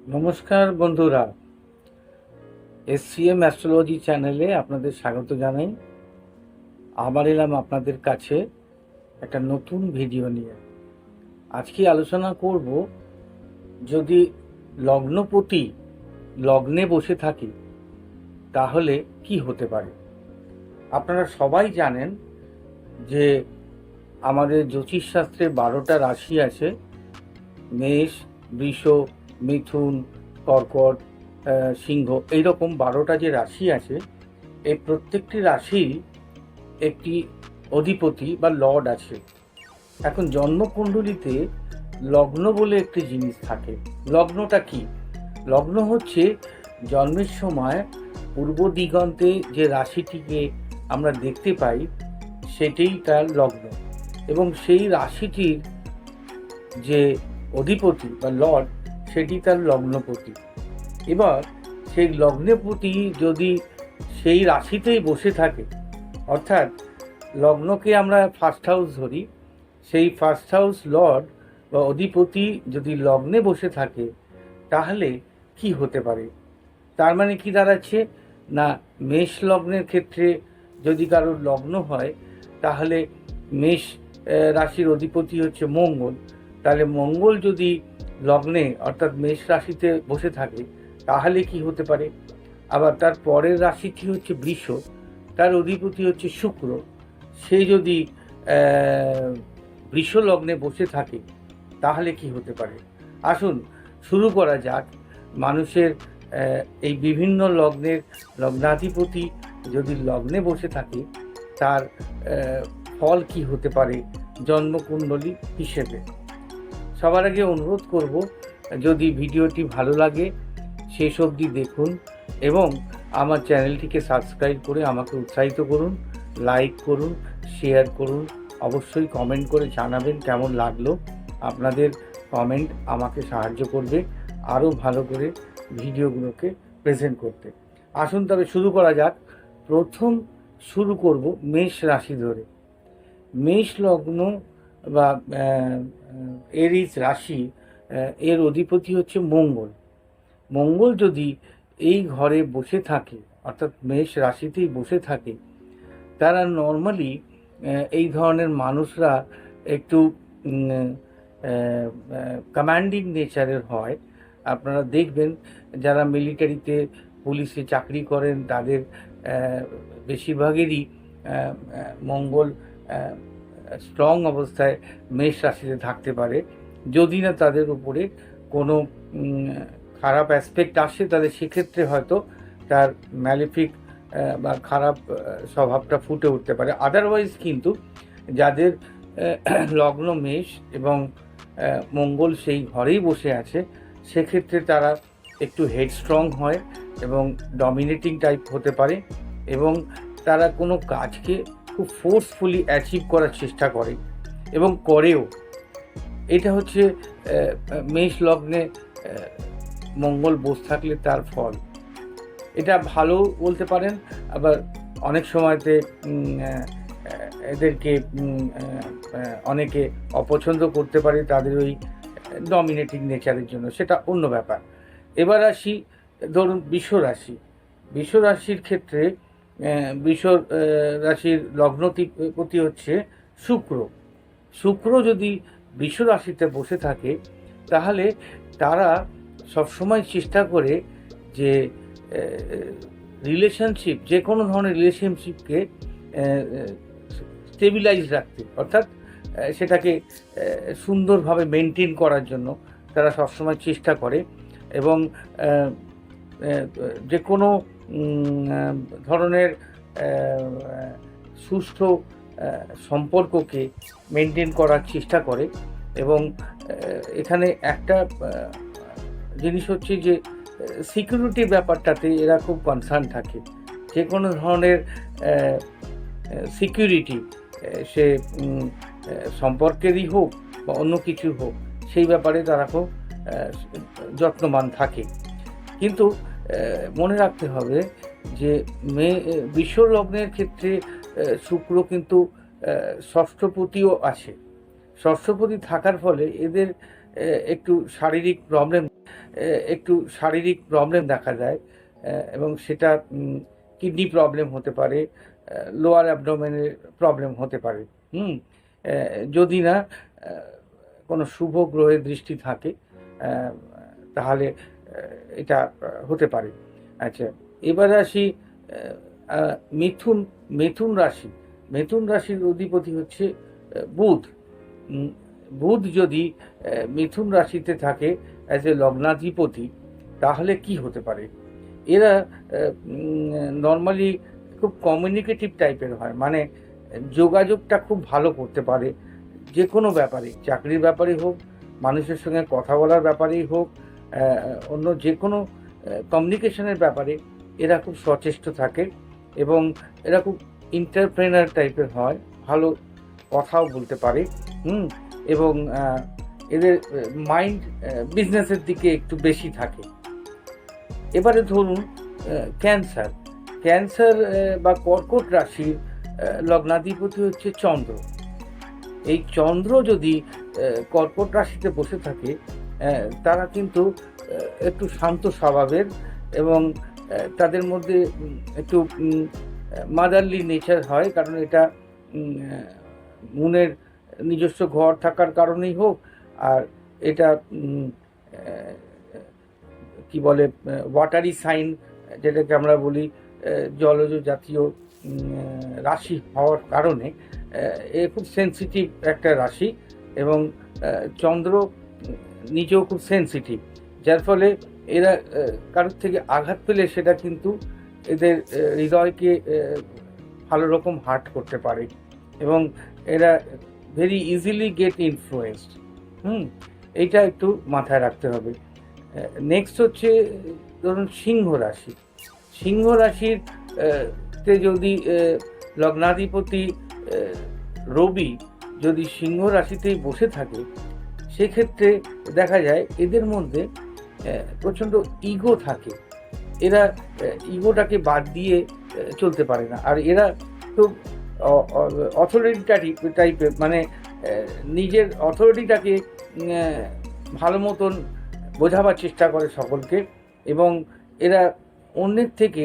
নমস্কার বন্ধুরা, SCM astrology চ্যানেলে আপনাদের স্বাগত জানাই। আবার এলাম আপনাদের কাছে একটা নতুন ভিডিও নিয়ে। আজকে আলোচনা করব, যদি লগ্নপতি লগ্নে বসে থাকি তাহলে কি হতে পারে। আপনারা সবাই জানেন যে আমাদের জ্যোতিষশাস্ত্রে 12টা রাশি আছে। মেষ, বৃষ, মিথুন, কর্কট, সিংহ, এইরকম 12টা যে রাশি আছে, এই প্রত্যেকটি রাশির একটি অধিপতি বা লর্ড আছে। এখন জন্মকুণ্ডলিতে লগ্ন বলে একটি জিনিস থাকে। লগ্নটা কি? লগ্ন হচ্ছে জন্মের সময় পূর্ব দিগন্তে যে রাশিটিকে আমরা দেখতে পাই সেটাই তার লগ্ন, এবং সেই রাশিটির যে অধিপতি বা লর্ড সেটি তার লগ্নপতি। এবার সেই লগ্নপতি যদি সেই রাশিতেই বসে থাকে, অর্থাৎ লগ্নকে আমরা ফার্স্ট হাউস ধরি, সেই ফার্স্ট হাউস লর্ড বা অধিপতি যদি লগ্নে বসে থাকে তাহলে কি হতে পারে? তার মানে কি দাঁড়াচ্ছে না, মেষ লগ্নের ক্ষেত্রে যদি কারোর লগ্ন হয় তাহলে মেষ রাশির অধিপতি হচ্ছে মঙ্গল। তাহলে মঙ্গল যদি লগ্নে অর্থাৎ মেষ রাশিতে বসে থাকে তাহলে কি হতে পারে? আবার তার পরের রাশিটি হচ্ছে বৃষ, তার অধিপতি হচ্ছে শুক্র। সে যদি বৃষ লগ্নে বসে থাকে তাহলে কি হতে পারে? আসুন শুরু করা যাক। মানুষের এই বিভিন্ন লগ্নের লগ্নাধিপতি যদি লগ্নে বসে থাকে তার ফল কি হতে পারে জন্মকুণ্ডলী হিসেবে। সবার আগে অনুরোধ করব, যদি ভিডিওটি ভালো লাগে শেষ অবধি দেখুন এবং আমার চ্যানেলটিকে সাবস্ক্রাইব করে আমাকে উৎসাহিত করুন, লাইক করুন, শেয়ার করুন, অবশ্যই কমেন্ট করে জানাবেন কেমন লাগলো। আপনাদের কমেন্ট আমাকে সাহায্য করবে আরও ভালো করে ভিডিওগুলোকে প্রেজেন্ট করতে। আসুন তবে শুরু করা যাক। প্রথম শুরু করব মেষ রাশি ধরে। মেষ লগ্ন বা এরিস রাশি, এর অধিপতি হচ্ছে মঙ্গল। মঙ্গল যদি এই ঘরে বসে থাকে অর্থাৎ মেষ রাশিতেই বসে থাকে, তারা নর্মালি এই ধরনের মানুষরা একটু কমান্ডিং নেচারের হয়। আপনারা দেখবেন যারা মিলিটারিতে পুলিশে চাকরি করেন তাদের বেশিরভাগেরই মঙ্গল স্ট্রং অবস্থায় মেষ রাশিতে থাকতে পারে। যদি না তাদের উপরে কোনো খারাপ অ্যাসপেক্ট আসে তাহলে সেক্ষেত্রে হয়তো তার ম্যালিফিক বা খারাপ স্বভাবটা ফুটে উঠতে পারে। আদারওয়াইজ কিন্তু যাদের লগ্ন মেষ এবং মঙ্গল সেই ঘরেই বসে আছে সেক্ষেত্রে তারা একটু হেডস্ট্রং হয় এবং ডমিনেটিং টাইপ হতে পারে, এবং তারা কোনো কাজকে খুব ফোর্সফুলি অ্যাচিভ করার চেষ্টা করে এবং করেও। এটা হচ্ছে মেষ লগ্নে মঙ্গল বসে থাকলে তার ফল। এটা ভালো বলতে পারেন, আবার অনেক সময়তে এদেরকে অনেকে অপছন্দ করতে পারে তাদের ওই ডমিনেটিং নেচারের জন্য, সেটা অন্য ব্যাপার। এবার আসি ধরুন বৃষ রাশি। বৃষ রাশির ক্ষেত্রে বৃষ রাশির লগ্নপতি হচ্ছে শুক্র। শুক্র যদি বৃষ রাশিতে বসে থাকে তাহলে তারা সবসময় চেষ্টা করে যে রিলেশনশিপ, যে কোনো ধরনের রিলেশনশিপকে স্টেবিলাইজ রাখতে, অর্থাৎ সেটাকে সুন্দরভাবে মেনটেন করার জন্য তারা সবসময় চেষ্টা করে, এবং যে কোনো ধরনের সুষ্ঠু সম্পর্ককে মেনটেন করার চেষ্টা করে। এবং এখানে একটা জিনিস হচ্ছে যে সিকিউরিটির ব্যাপারটাতে এরা খুব কনসার্ন থাকে। যে কোনো ধরনের সিকিউরিটি, সে সম্পর্কেরই হোক বা অন্য কিছু হোক, সেই ব্যাপারে তারা খুব যত্নবান থাকে। কিন্তু মনে রাখতে হবে যে বৃষ লগ্নের ক্ষেত্রে শুক্র কিন্তু ষষ্ঠপতিও আছে। ষষ্ঠপতি থাকার ফলে এদের একটু শারীরিক প্রবলেম দেখা যায়, এবং সেটা কিডনি প্রবলেম হতে পারে, লোয়ার অ্যাবডোমেনের প্রবলেম হতে পারে। যদি না কোনো শুভ গ্রহের দৃষ্টি থাকে তাহলে এটা হতে পারে। আচ্ছা, এবার আসি মিথুন রাশির অধিপতি হচ্ছে বুধ। বুধ যদি মিথুন রাশিতে থাকে অ্যাজ এ লগ্নাধিপতি, তাহলে কি হতে পারে? এরা নর্মালি খুব কমিউনিকেটিভ টাইপের হয়, মানে যোগাযোগটা খুব ভালো করতে পারে, যে কোনো ব্যাপারে, চাকরির ব্যাপারে হোক, মানুষের সঙ্গে কথা বলার ব্যাপারেই হোক, অন্য যে কোনো কমিউনিকেশনের ব্যাপারে এরা খুব সচেষ্ট থাকে, এবং এরা খুব এন্টারপ্রেনার টাইপের হয়, ভালো কথাও বলতে পারে। এবং এদের মাইন্ড বিজনেসের দিকে একটু বেশি থাকে। এবারে ধরুন ক্যান্সার বা কর্কট রাশির লগ্নাধিপতি হচ্ছে চন্দ্র। এই চন্দ্র যদি কর্কট রাশিতে বসে থাকে, তারা কিন্তু একটু শান্ত স্বভাবের, এবং তাদের মধ্যে একটু মাদারলি নেচার হয়, কারণ এটা মুনের নিজস্ব ঘর থাকার কারণেই হোক, আর এটা কি বলে ওয়াটারি সাইন, যেটাকে আমরা বলি জলজ জাতীয় রাশি হওয়ার কারণে এ খুব সেন্সিটিভ একটা রাশি, এবং চন্দ্র নিজেও খুব সেন্সিটিভ, যার ফলে এরা কারোর থেকে আঘাত পেলে সেটা কিন্তু এদের হৃদয়কে ভালো রকম হার্ট করতে পারে, এবং এরা ভেরি ইজিলি গেট ইনফ্লুয়েন্সড। এইটা একটু মাথায় রাখতে হবে। নেক্সট হচ্ছে ধরুন সিংহ রাশির তে যদি লগ্নাধিপতি রবি যদি সিংহ রাশিতেই বসে থাকে, সেক্ষেত্রে দেখা যায় এদের মধ্যে প্রচণ্ড ইগো থাকে। এরা ইগোটাকে বাদ দিয়ে চলতে পারে না, আর এরা খুব অথরিটেটিভ টাইপের, মানে নিজের অথরিটিটাকে ভালো মতন বোঝাবার চেষ্টা করে সকলকে, এবং এরা অন্যের থেকে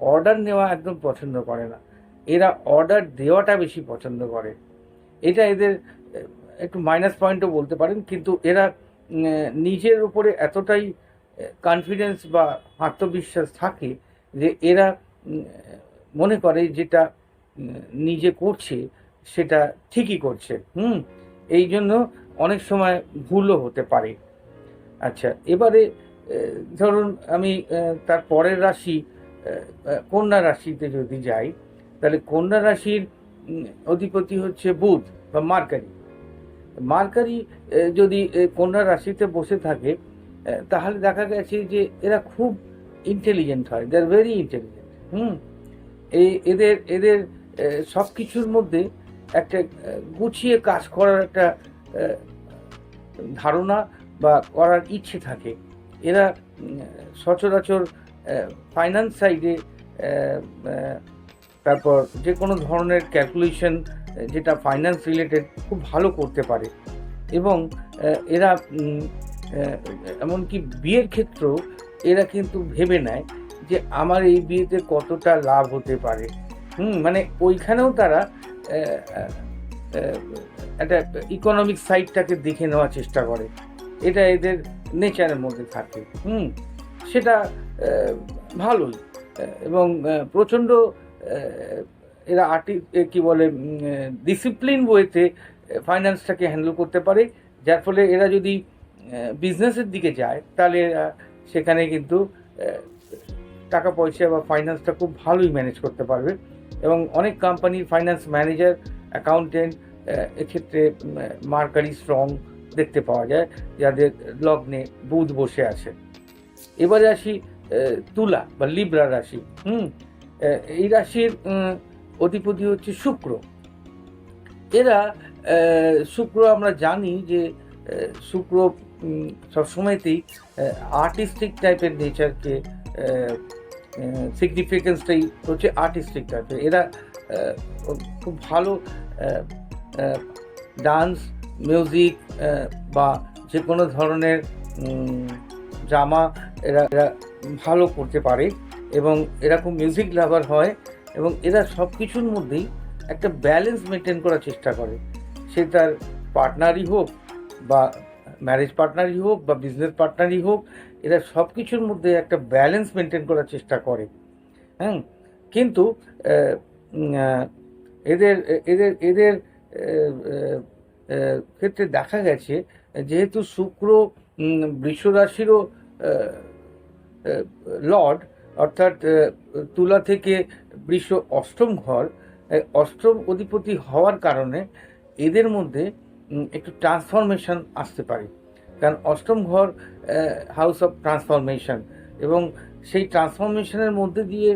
অর্ডার নেওয়া একদম পছন্দ করে না, এরা অর্ডার দেওয়াটা বেশি পছন্দ করে। এটা এদের একটু মাইনাস পয়েন্টও বলতে পারেন, কিন্তু এরা নিজের উপরে এতটাই কনফিডেন্স বা আত্মবিশ্বাস থাকে যে এরা মনে করে যেটা নিজে করছে সেটা ঠিকই করছে। এই জন্য অনেক সময় ভুলও হতে পারে। আচ্ছা, এবারে ধরুন আমি তার পরের রাশি কন্যা রাশিতে যদি যাই, তাহলে কন্যা রাশির অধিপতি হচ্ছে বুধ বা মার্কারি যদি কন্যা রাশিতে বসে থাকে, তাহলে দেখা গেছে যে এরা খুব ইন্টেলিজেন্ট হয়, দে আর ভেরি ইন্টেলিজেন্ট। এদের সব কিছুর মধ্যে একটা গুছিয়ে কাজ করার একটা ধারণা বা করার ইচ্ছে থাকে। এরা সচরাচর ফাইন্যান্স সাইডে, তারপর যে কোনো ধরনের ক্যালকুলেশন যেটা ফাইন্যান্স রিলেটেড খুব ভালো করতে পারে, এবং এরা এমনকি বিয়ের ক্ষেত্রেও এরা কিন্তু ভেবে নেয় যে আমার এই বিয়েতে কতটা লাভ হতে পারে। মানে ওইখানেও তারা একটা ইকোনমিক সাইডটাকে দেখে নেওয়ার চেষ্টা করে, এটা এদের নেচারের মধ্যে থাকে। সেটা ভালোই, এবং প্রচণ্ড এরা কি বলে ডিসিপ্লিন ওয়েতে ফাইন্যান্সটাকে হ্যান্ডেল করতে পারে, যার ফলে এরা যদি বিজনেসের দিকে যায় তাহলে সেখানে কিন্তু টাকা পয়সা বা ফাইন্যান্সটা খুব ভালোই ম্যানেজ করতে পারবে, এবং অনেক কোম্পানির ফাইন্যান্স ম্যানেজার, অ্যাকাউন্টেন্ট এক্ষেত্রে মার্কারি স্ট্রং দেখতে পাওয়া যায়, যাদের লগ্নে বুধ বসে আছে। এবারে আসি তুলা বা লিব্রা রাশি। এই রাশির অধিপতি হচ্ছে শুক্র। শুক্র আমরা জানি যে শুক্র সবসময়তেই আর্টিস্টিক টাইপের নেচারকে, সিগনিফিকেন্সটাই হচ্ছে আর্টিস্টিক টাইপের। এরা খুব ভালো ডান্স, মিউজিক বা যে কোনো ধরনের ড্রামা এরা এরা ভালো করতে পারে এবং এরা খুব মিউজিক লাভার হয় এবং এরা সব কিছুর মধ্যেই একটা ব্যালেন্স মেনটেন করার চেষ্টা করে। সে তার পার্টনারই হোক বা ম্যারেজ পার্টনারই হোক বা বিজনেস পার্টনারই হোক, এরা সব কিছুর মধ্যে একটা ব্যালেন্স মেনটেন করার চেষ্টা করে। হ্যাঁ, কিন্তু এদের এদের এদের ক্ষেত্রে দেখা গেছে, যেহেতু শুক্র বৃষ রাশিরও লর্ড, অর্থাৎ তুলা থেকে বৃষ অষ্টম ঘর, অষ্টম অধিপতি হওয়ার কারণে এদের মধ্যে একটু ট্রান্সফরমেশন আসতে পারে। কারণ অষ্টম ঘর হাউস অফ ট্রান্সফরমেশন, এবং সেই ট্রান্সফরমেশনের মধ্যে দিয়ে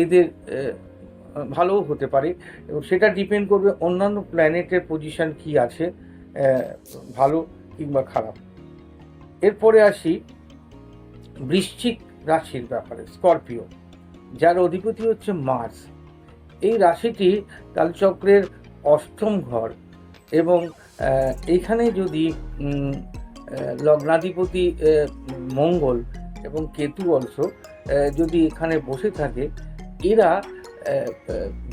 এদের ভালোও হতে পারে, এবং সেটা ডিপেন্ড করবে অন্যান্য প্ল্যানেটের পজিশন কি আছে, ভালো কিংবা খারাপ। এরপরে আসি বৃশ্চিক রাশির ব্যাপারে। স্করপিও, যার অধিপতি হচ্ছে মার্স। এই রাশিটি কালচক্রের অষ্টম ঘর, এবং এইখানে যদি লগ্নাধিপতি মঙ্গল এবং কেতু অলস যদি এখানে বসে থাকে, এরা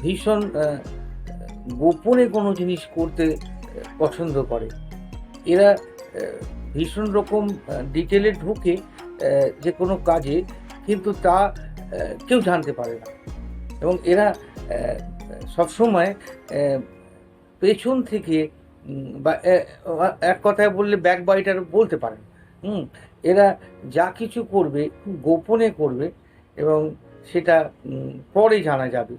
ভীষণ গোপনে কোনো জিনিস করতে পছন্দ করে। এরা ভীষণ রকম ডিটেলে ঢুকে যে কোনো কাজে, কিন্তু তা কেউ জানতে পারে না, এবং এরা সবসময় পেছন থেকে বা এক কথায় বললে ব্যাক বাইটার বলতে পারেন। এরা যা কিছু করবে খুব গোপনে করবে, এবং সেটা পরে জানা যাবে,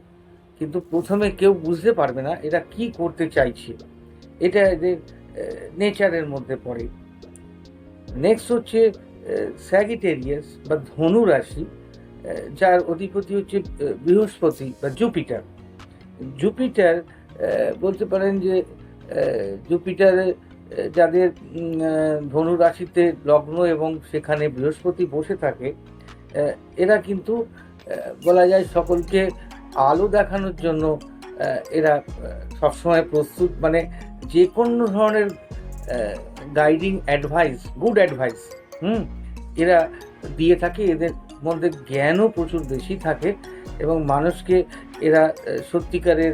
কিন্তু প্রথমে কেউ বুঝতে পারবে না এরা কি করতে চাইছে। এটা এদের নেচারের মধ্যে পড়ে। নেক্সট হচ্ছে স্যাজিটেরিয়াস বা ধনু রাশি, যার অধিপতি হচ্ছে বৃহস্পতি বা জুপিটার। জুপিটার বলতে পারেন যে জুপিটারে যাদের ধনু রাশিতে লগ্ন এবং সেখানে বৃহস্পতি বসে থাকে, এরা কিন্তু বলা যায় সকলকে আলো দেখানোর জন্য এরা সবসময় প্রস্তুত। মানে যে কোনো ধরনের গাইডিং অ্যাডভাইস, গুড অ্যাডভাইস এরা দিয়ে থাকে। এদের মধ্যে জ্ঞানও প্রচুর বেশি থাকে, এবং মানুষকে এরা সত্যিকারের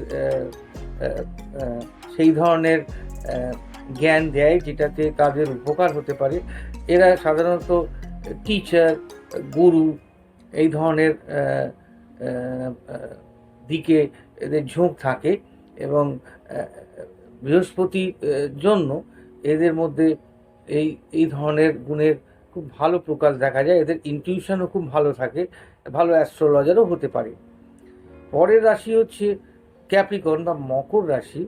সেই ধরনের জ্ঞান দেয় যেটাতে তাদের উপকার হতে পারে। এরা সাধারণত টিচার, গুরু এই ধরনের দিকে এদের ঝোঁক থাকে, এবং বৃহস্পতির জন্য এদের মধ্যে এই ধরনের গুণের খুব ভালো প্রকাশ দেখা যায়। এদের ইনটিউশনও খুব ভালো থাকে, ভালো অ্যাস্ট্রোলজারও হতে পারে। পরের রাশি হচ্ছে ক্যাপ্রিকর্ন বা মকর রাশি,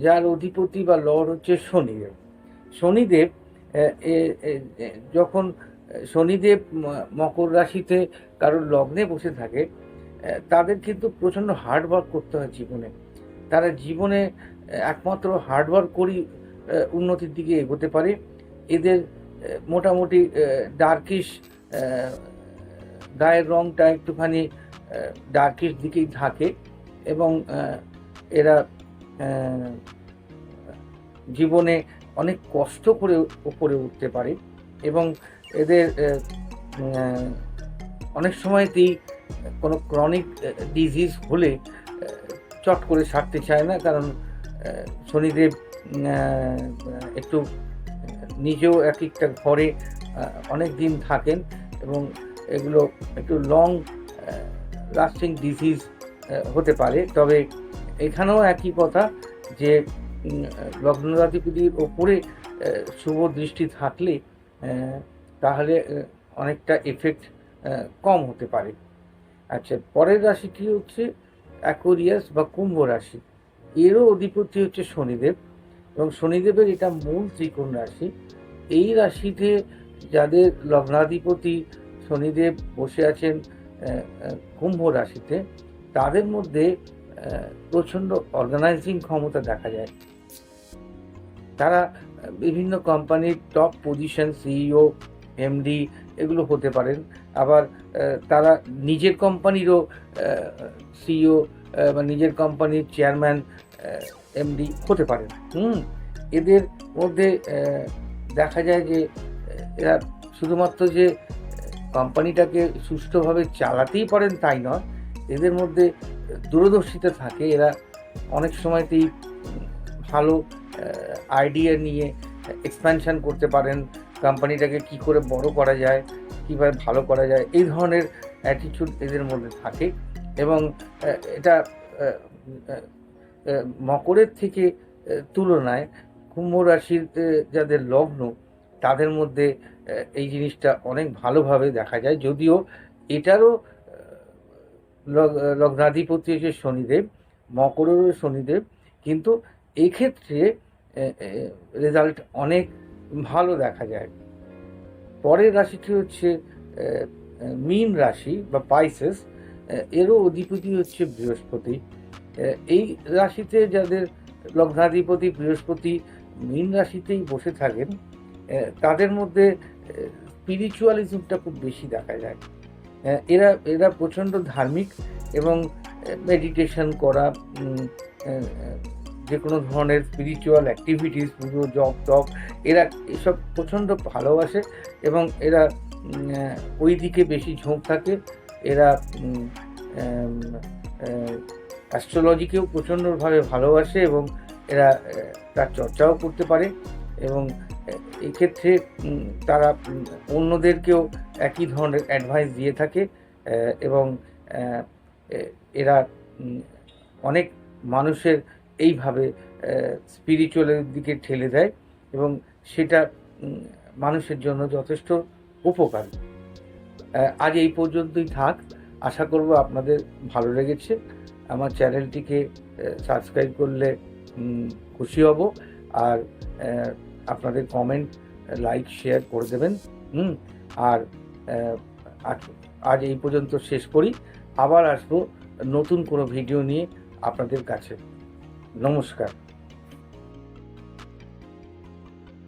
যার অধিপতি বা লর্ড হচ্ছে শনিদেব। শনিদেব যখন শনিদেব মকর রাশিতে কারোর লগ্নে বসে থাকে, তাদের কিন্তু প্রচণ্ড হার্ডওয়ার্ক করতে হয় জীবনে। তারা জীবনে একমাত্র হার্ডওয়ার্ক করেই উন্নতির দিকে এগোতে পারে। এদের মোটামুটি ডার্কিশ, গায়ের রঙটা একটুখানি ডার্কিশ দিকেই থাকে, এবং এরা জীবনে অনেক কষ্ট করে উপরে উঠতে পারে, এবং এদের অনেক সময়তেই কোনো ক্রনিক ডিজিজ হলে চট করে সারতে চায় না, কারণ শনিদেব একটু নিজেও এক একটা ঘরে অনেক দিন থাকেন, এবং এগুলো একটু লং লাস্টিং ডিজিজ হতে পারে। তবে এখানেও একই কথা যে লগ্নাধিপতির ওপরে শুভ দৃষ্টি থাকলে তাহলে অনেকটা এফেক্ট কম হতে পারে। আচ্ছা, পরের রাশিটি হচ্ছে অ্যাকোয়ারিয়াস বা কুম্ভ রাশি। এরও অধিপতি হচ্ছে শনিদেব, এবং শনিদেবের এটা মূল ত্রিকোণ রাশি। এই রাশিতে যাদের লগ্নাধিপতি শনিদেব বসে আছেন কুম্ভ রাশিতে, তাদের মধ্যে প্রচণ্ড অর্গানাইজিং ক্ষমতা দেখা যায়। তারা বিভিন্ন কোম্পানির টপ পজিশন, সিইও, এমডি এগুলো হতে পারেন। আবার তারা নিজের কোম্পানিরও সিইও বা নিজের কোম্পানির চেয়ারম্যান, এমডি হতে পারেন। এদের মধ্যে দেখা যায় যে এরা শুধুমাত্র যে কোম্পানিটাকে সুষ্ঠুভাবে চালাতেই পারেন তাই নয়, এদের মধ্যে দূরদর্শিতা থাকে। এরা অনেক সময়তেই ভালো আইডিয়া নিয়ে এক্সপ্যানশন করতে পারেন, কোম্পানিটাকে কি করে বড় করা যায়, কীভাবে ভালো করা যায়, এই ধরনের অ্যাটিটিউড এদের মধ্যে থাকে। এবং এটা মকরের থেকে তুলনায় কুম্ভ রাশির যাদের লগ্ন তাদের মধ্যে এই জিনিসটা অনেক ভালোভাবে দেখা যায়। যদিও এটারও লগ্নাধিপতি হচ্ছে শনিদেব, মকরেরও শনিদেব, কিন্তু এক্ষেত্রে রেজাল্ট অনেক ভালো দেখা যায়। পরের রাশিটি হচ্ছে মীন রাশি বা পাইসেস, এরও অধিপতি হচ্ছে বৃহস্পতি। এই রাশিতে যাদের লগ্নাধিপতি বৃহস্পতি মীন রাশিতেই বসে থাকেন তাদের মধ্যে স্পিরিচুয়ালিজমটা খুব বেশি দেখা যায়। এরা প্রচণ্ড ধার্মিক এবং মেডিটেশন করা, যে কোনো ধরনের স্পিরিচুয়াল অ্যাক্টিভিটিস, পুজো জপ টপ, এরা এসব প্রচণ্ড ভালোবাসে এবং এরা ওই দিকে বেশি ঝোঁক থাকে। এরা অ্যাস্ট্রোলজিকেও প্রচণ্ডভাবে ভালোবাসে এবং এরা তার চর্চাও করতে পারে এবং এক্ষেত্রে তারা অন্যদেরকেও একই ধরনের অ্যাডভাইস দিয়ে থাকে এবং এরা অনেক মানুষের এইভাবে স্পিরিচুয়ালের দিকে ঠেলে দেয় এবং সেটা মানুষের জন্য যথেষ্ট উপকারী। আজ এই পর্যন্তই থাক। আশা করব আপনাদের ভালো লেগেছে। আমার চ্যানেলটিকে সাবস্ক্রাইব করলে খুশি হব, আর আপনাদের কমেন্ট, লাইক, শেয়ার করে দেবেন। আর আজ এই পর্যন্ত শেষ করি। আবার আসবো নতুন কোনো ভিডিও নিয়ে আপনাদের কাছে। নমস্কার।